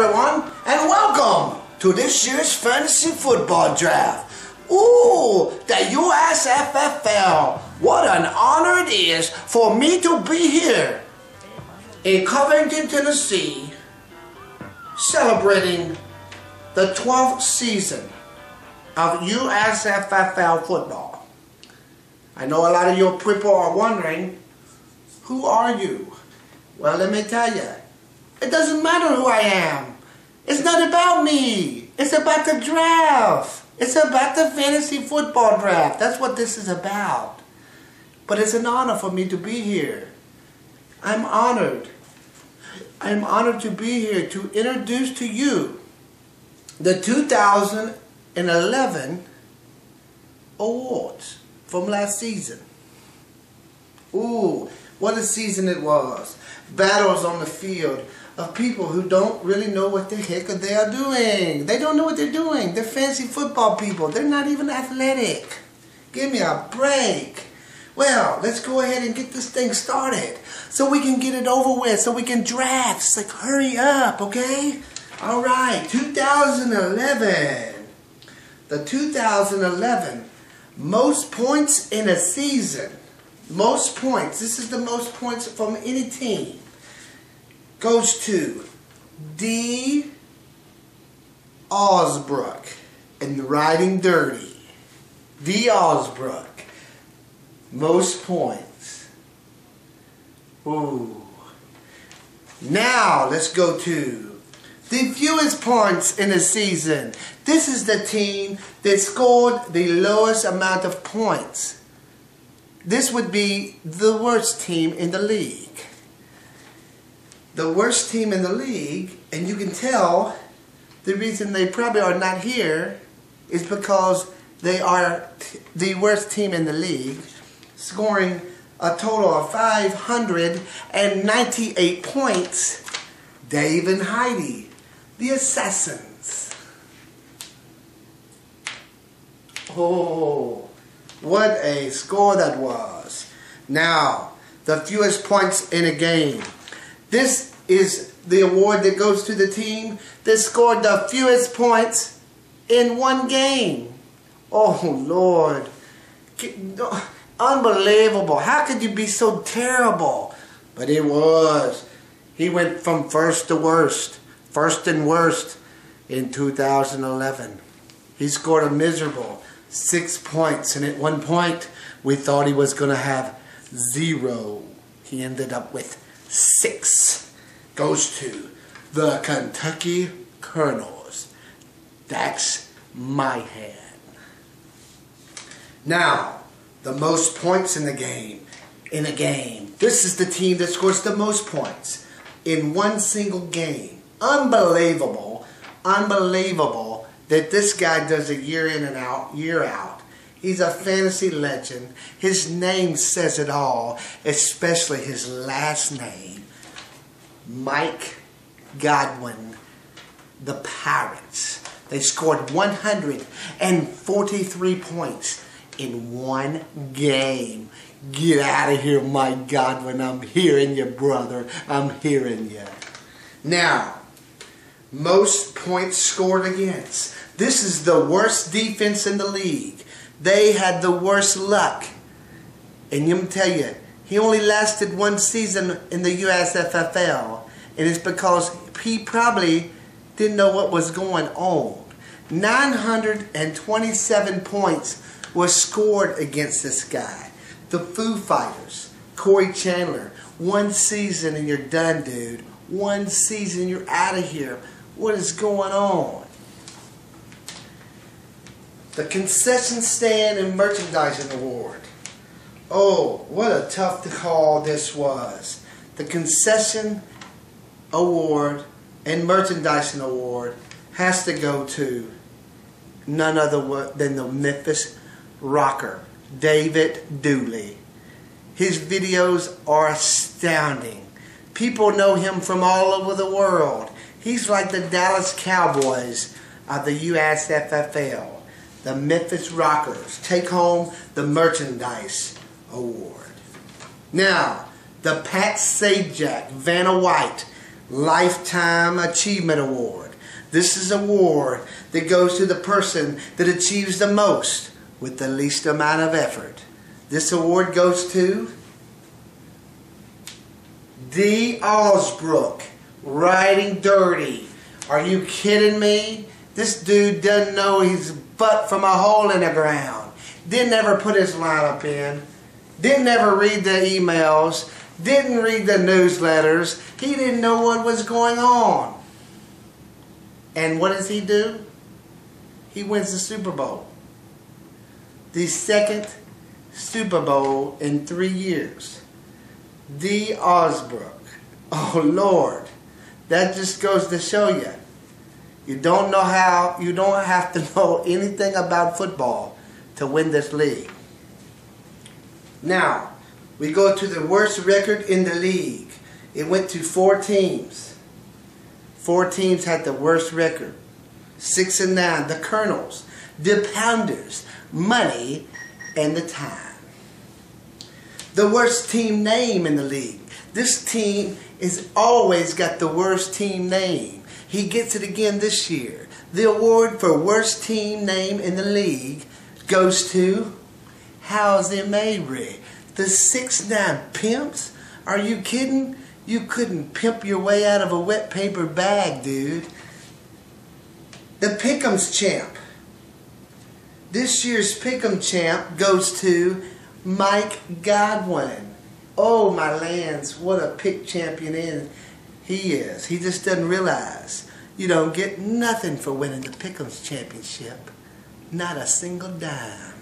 everyone, and welcome to this year's fantasy football draft. Ooh, the UASFFL. What an honor it is for me to be here in Covington, Tennessee, celebrating the 12th season of UASFFL football. I know a lot of your people are wondering, who are you? Well, let me tell you, it doesn't matter who I am. It's not about me. It's about the draft. It's about the fantasy football draft. That's what this is about. But it's an honor for me to be here. I'm honored. I'm honored to be here to introduce to you the 2011 awards from last season. Ooh, what a season it was. Battles on the field of people who don't really know what the heck they are doing. They don't know what they're doing. They're fancy football people. They're not even athletic. Give me a break. Well, let's go ahead and get this thing started so we can get it over with, so we can draft. It's like, hurry up, okay? All right, 2011. The 2011 most points in a season. Most points. This is the most points from any team. Goes to D. Osbrook and Riding Dirty. D. Osbrook. Most points. Ooh. Now let's go to the fewest points in a season. This is the team that scored the lowest amount of points. This would be the worst team in the league. The worst team in the league, and you can tell the reason they probably are not here is because they are the worst team in the league, scoring a total of 598 points. Dave and Heidi, the Assassins. Oh, what a score that was. Now, the fewest points in a game. This is the award that goes to the team that scored the fewest points in one game. Oh, Lord. Unbelievable. How could you be so terrible? But it was. He went from first to worst. First and worst in 2011. He scored a miserable 6 points. And at one point, we thought he was going to have 0. He ended up with 6. Goes to the Kentucky Colonels. That's my hand. Now, the most points in the game. In a game. This is the team that scores the most points in one single game. Unbelievable. Unbelievable that this guy does it year in and out, year out. He's a fantasy legend. His name says it all, especially his last name. Mike Godwin, the Pirates. They scored 143 points in one game. Get out of here, Mike Godwin. I'm hearing you, brother. I'm hearing you. Now, most points scored against. This is the worst defense in the league. They had the worst luck. And let me tell you, he only lasted one season in the UASFFL, and it's because he probably didn't know what was going on. 927 points were scored against this guy. The Foo Fighters, Corey Chandler, one season and you're done, dude. One season, you're out of here. What is going on? The Concession Stand and Merchandising Award. Oh, what a tough call this was. The Concession Award and Merchandising Award has to go to none other than the Memphis Rocker, David Dooley. His videos are astounding. People know him from all over the world. He's like the Dallas Cowboys of the UASFFL. The Memphis Rockers take home the Merchandise Award. Now, the Pat Sajak, Vanna White, Lifetime Achievement Award. This is an award that goes to the person that achieves the most with the least amount of effort. This award goes to D. Osbrook, Riding Dirty. Are you kidding me? This dude doesn't know his butt from a hole in the ground. Didn't ever put his lineup in. Didn't ever read the emails. Didn't read the newsletters. He didn't know what was going on. And what does he do? He wins the Super Bowl. The second Super Bowl in 3 years. D. Osbrook. Oh Lord. That just goes to show you. You don't have to know anything about football to win this league. Now, we go to the worst record in the league. It went to 4 teams. 4 teams had the worst record. 6 and 9. The Colonels, the Pounders, Money, and the Time. The worst team name in the league. This team is always got the worst team name. He gets it again this year. The award for worst team name in the league goes to Howsy Mabry. The 6'9" Pimps? Are you kidding? You couldn't pimp your way out of a wet paper bag, dude. The Pick'em's champ. This year's Pick'em champ goes to Mike Godwin. Oh my lands, what a pick champion he is. He just doesn't realize you don't get nothing for winning the Pick'em's championship. Not a single dime.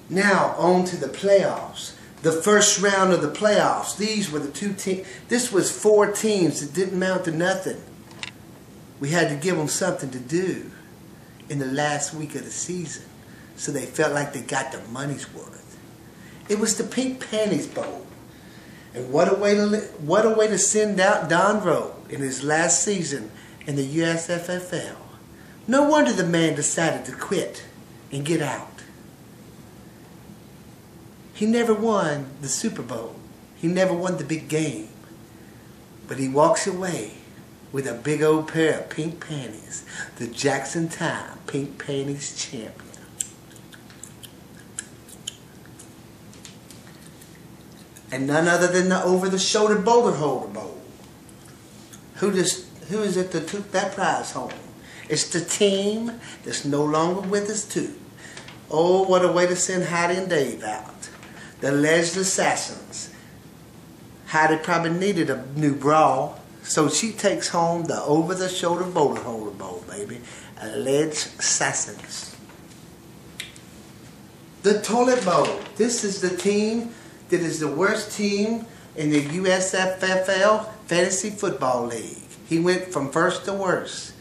Now on to the playoffs. The first round of the playoffs. These were the 2 teams. This was 4 teams that didn't amount to nothing. We had to give them something to do in the last week of the season, so they felt like they got their money's worth. It was the Pink Panties Bowl. And what a way to send out Don Rowe in his last season in the UASFFL. No wonder the man decided to quit and get out. He never won the Super Bowl. He never won the big game. But he walks away with a big old pair of pink panties. The Jackson Time Pink Panties champion. And none other than the over-the-shoulder boulder holder bowl. Who is it that took that prize home? It's the team that's no longer with us too. Oh, what a way to send Heidi and Dave out. The alleged assassins. Heidi probably needed a new bra, so she takes home the over-the-shoulder boulder holder bowl, baby. Alleged assassins. The toilet bowl. This is the team that is the worst team in the UASFFL Fantasy Football League. He went from first to worst.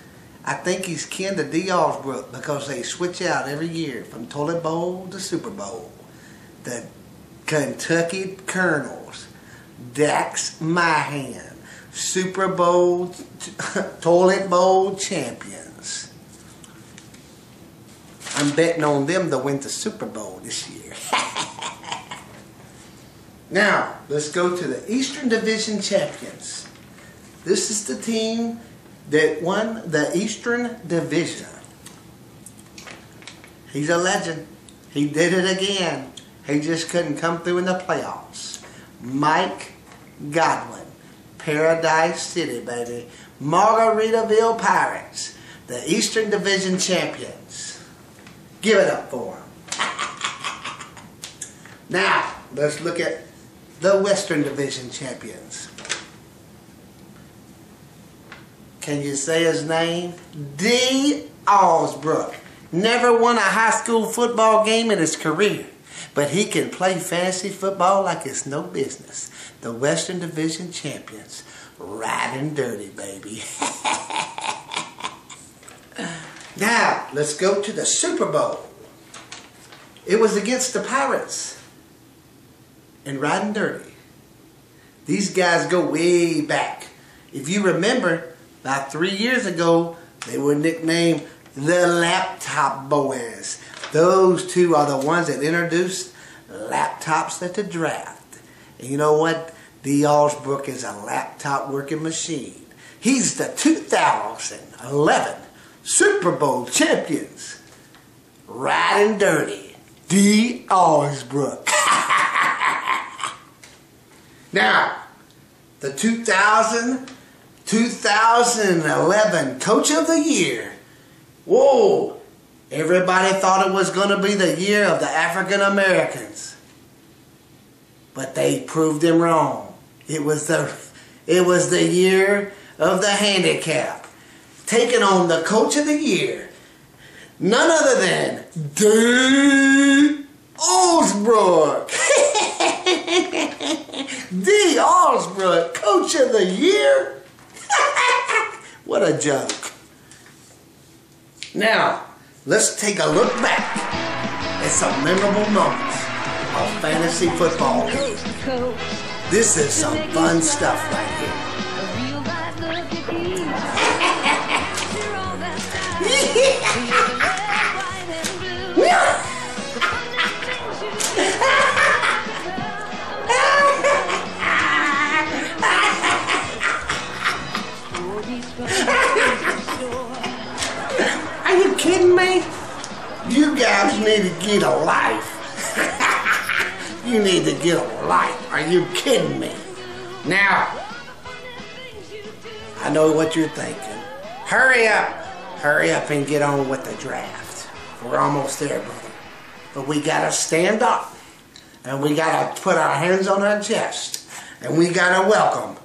I think he's kin to D. Osbrook because they switch out every year from toilet bowl to Super Bowl. The Kentucky Colonels, Dax Mahan, Super Bowl, toilet bowl champions. I'm betting on them to win the Super Bowl this year. Now, let's go to the Eastern Division champions. This is the team that won the Eastern Division. He's a legend. He did it again. He just couldn't come through in the playoffs. Mike Godwin. Paradise City, baby. Margaritaville Pirates. The Eastern Division champions. Give it up for him. Now, let's look at the Western Division champions. Can you say his name? D. Osbrook. Never won a high school football game in his career, but he can play fantasy football like it's no business. The Western Division champions. Riding dirty, baby. Now, let's go to the Super Bowl. It was against the Pirates. And Riding Dirty. These guys go way back. If you remember, about 3 years ago, they were nicknamed the Laptop Boys. Those two are the ones that introduced laptops at the draft. And you know what? Dee Alsbrook is a laptop working machine. He's the 2011 Super Bowl champions. Riding dirty. Dee Alsbrook. Now, the 2011 Coach of the Year. Whoa! Everybody thought it was going to be the year of the African Americans. But they proved him wrong. It was the year of the handicap. Taking on the Coach of the Year. None other than Dee Alsbrook. Dee Alsbrook, Coach of the Year. What a joke. Now, let's take a look back at some memorable moments of fantasy football. This is some fun stuff right here. Are you kidding me? You guys need to get a life. You need to get a life. Are you kidding me? Now, I know what you're thinking. Hurry up. Hurry up and get on with the draft. We're almost there, brother. But we gotta stand up. And we gotta put our hands on our chest. And we gotta welcome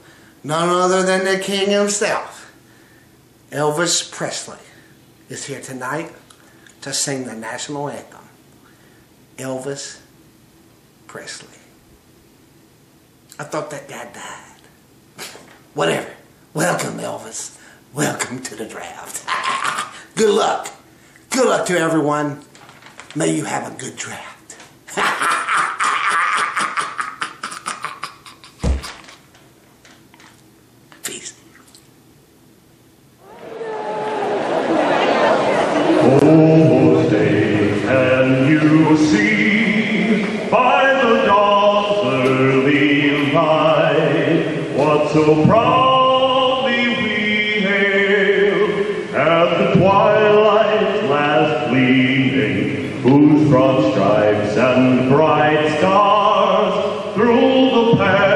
none other than the king himself. Elvis Presley is here tonight to sing the national anthem. Elvis Presley. I thought that guy died. Whatever. Welcome, Elvis. Welcome to the draft. Good luck. Good luck to everyone. May you have a good draft. Peace. Oh, stay, can you see by the dawn's early light what so proudly we hailed at the twilight's last gleaming, whose broad stripes and bright stars through the past